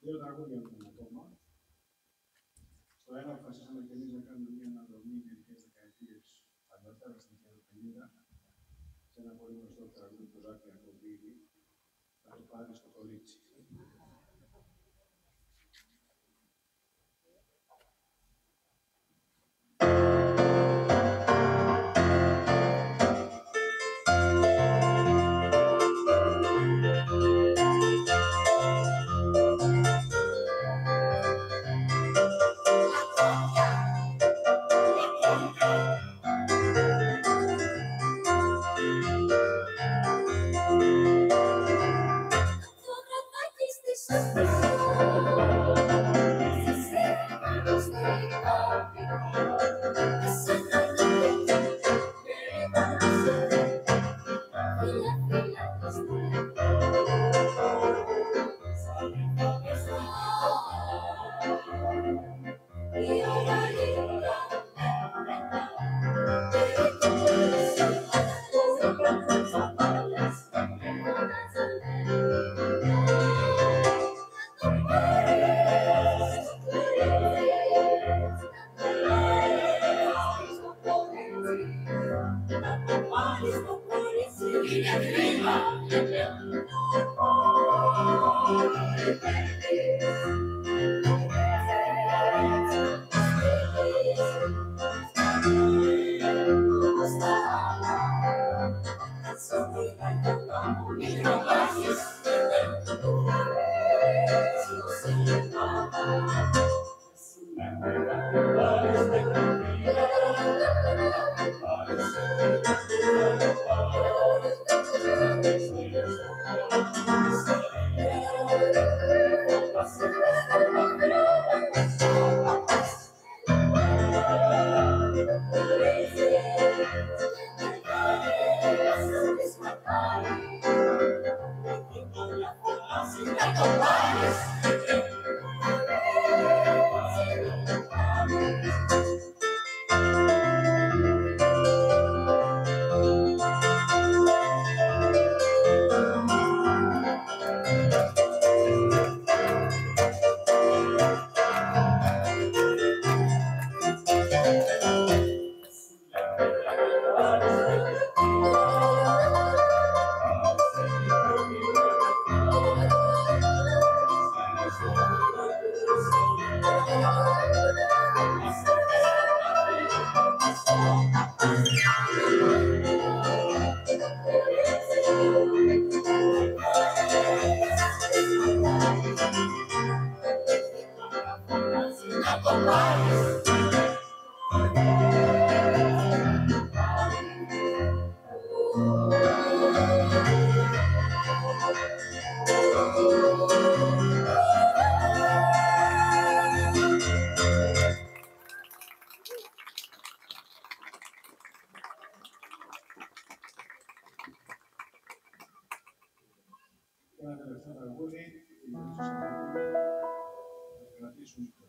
Δύο τραγούδια έχουμε ακόμα. Στο ένα αποφασίσαμε και εμείς να κάνουμε μια αναδρομή μερικές δεκαετίες παλιότερα, στην δεκαετία του 50, σε ένα πολύ γνωστό τραγούδι του Ζάκη Ακοβίδη, θα το πάρει στο κορίτσι. Ένα τελευταίο τραγούδι, θα κρατήσουμε το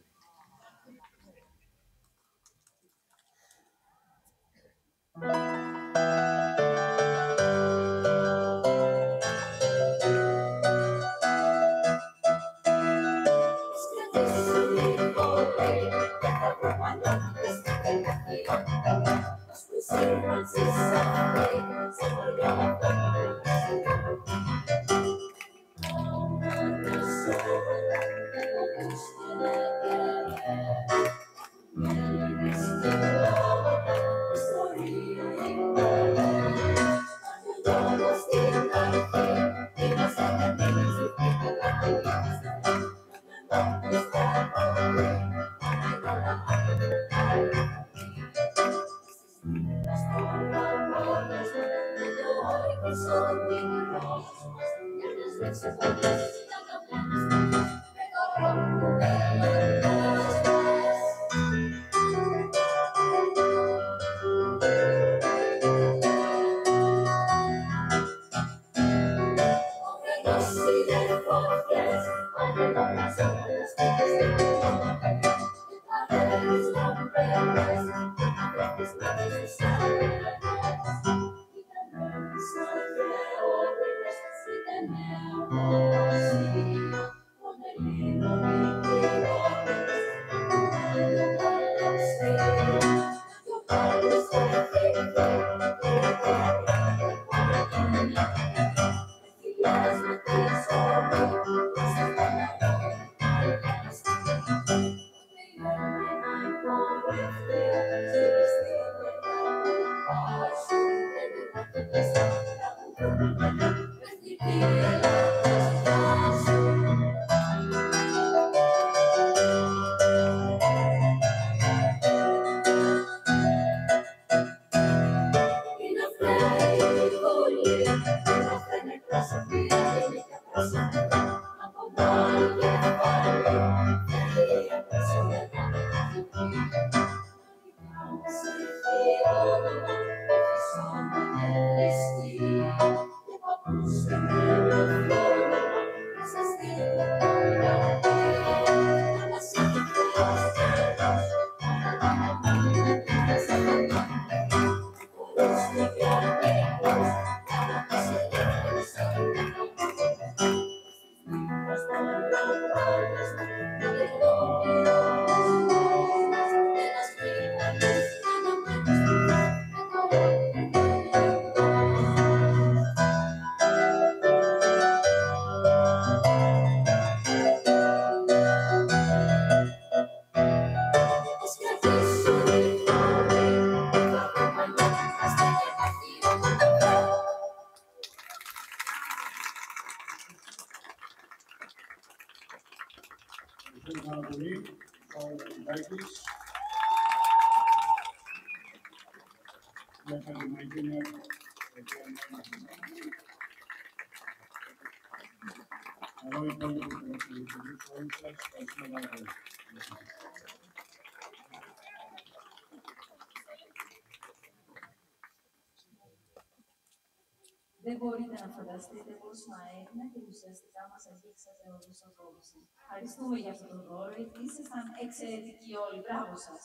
Δεν μπορείτε να φανταστείτε πώς μα έγινε και ουσιαστικά μας αγγίξατε όλους απόψε. Ευχαριστούμε για αυτό το δώρο. Ήσασταν εξαιρετικοί όλοι. Μπράβο σας.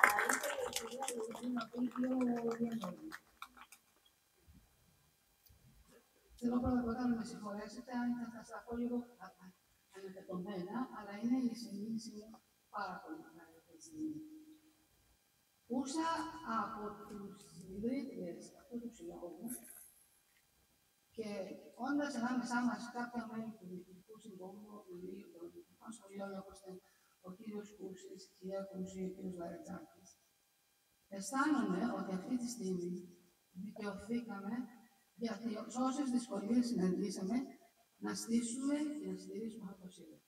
Θα ήθελα η κυρία Λουζή να πει δύο λόγια. Θέλω πρώτα απ' όλα να με συγχωρέσετε αν θα σταθώ λίγο ανακατωμένα, αλλά είναι η συνείδηση μου πάρα πολύ μεγάλη αυτή τη στιγμή. Ούσα από τους ιδρύτριες αυτού του συλλόγου και όντας ανάμεσά μας κάποια μέλη του Διοικητικού Συμβούλου, των Διοικητικών Σχολείων, όπως ήταν ο κύριος Κούσης, η κυρία Κούση, ο κύριος Λαρετζάκης, αισθάνομαι ότι αυτή τη στιγμή δικαιωθήκαμε γιατί όσες δυσκολίες συναντήσαμε να στήσουμε και να στηρίσουμε αυτό το σύλλογο.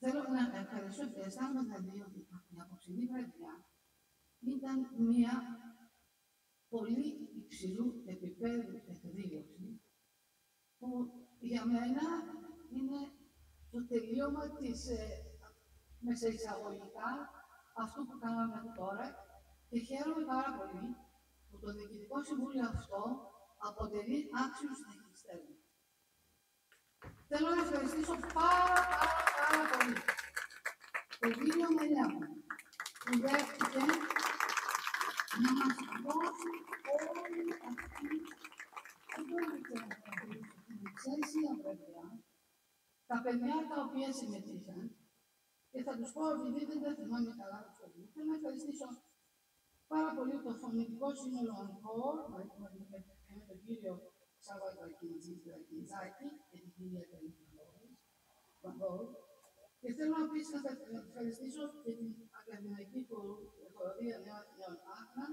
Θέλω να ευχαριστώ και αισθάνομαι δηλαδή ότι η απόψινή βραδιά ήταν μια πολύ υψηλού επίπεδου εκδήλωση που για μένα είναι το τελείωμα της μεσαεισαγωγικά αυτού που κάναμε τώρα και χαίρομαι πάρα πολύ που το Διοικητικό Συμβούλιο αυτό αποτελεί άξιους διοικητές. Θέλω να ευχαριστήσω πάρα πολύ τον κύριο Μελιάκο που δέχτηκε να μας δώσει όλη αυτή την εξαίσια βραδιά, τα παιδιά τα οποία συμμετείχαν και θα τους πω επειδή δεν θυμάμαι καλά το σχολείο. Θέλω να ευχαριστήσω πάρα πολύ το φωνητικό σύνολο ΑΝΚΟΡ, με τον κύριο Σάββατο Ακιντζάκη και την κυρία Καλή. Και θέλω επίσης να ευχαριστήσω και την Ακαδημαϊκή Χοροδία Νέων Άχνα,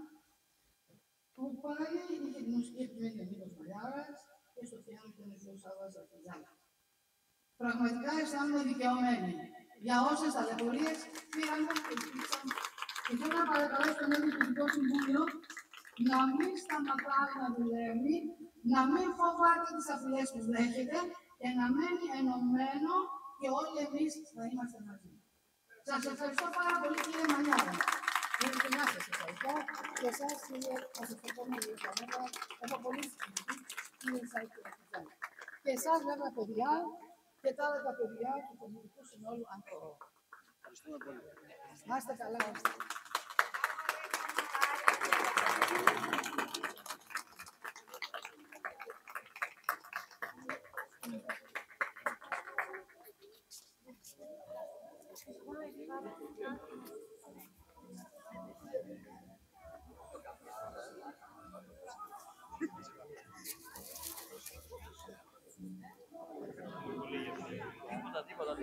που πάλι είχε τη μουσική επιμέλεια Νίκος Μαλιάρας και στο πιάνο ήταν ο κύριος Σάββατος Ακιντζάκη. Πραγματικά αισθάνομαι δικαιωμένοι για όσες ταλαιπωρίες πήραμε και υπήρξαν. Και θέλω να παρακαλέσω το Διοικητικό Συμβούλιο να μην σταματάει να δουλεύει, να μην φοβάται τις απειλές που δέχεται και να μένει ενωμένο και όλοι εμείς να είμαστε μαζί. Σας ευχαριστώ πάρα πολύ, κύριε Μανιάρα. Και να σας ευχαριστώ. Και εσάς, κύριε, θα σας ευχαριστώ πολύ. Έχω πολύ σημαντική, κύριε Σάκη. Και εσάς, βέβαια, παιδιά, και τα άλλα τα παιδιά του Κομμουνικού Συνόλου Ανθρώπου. Ευχαριστούμε πολύ. Να είστε καλά. Τίποτα.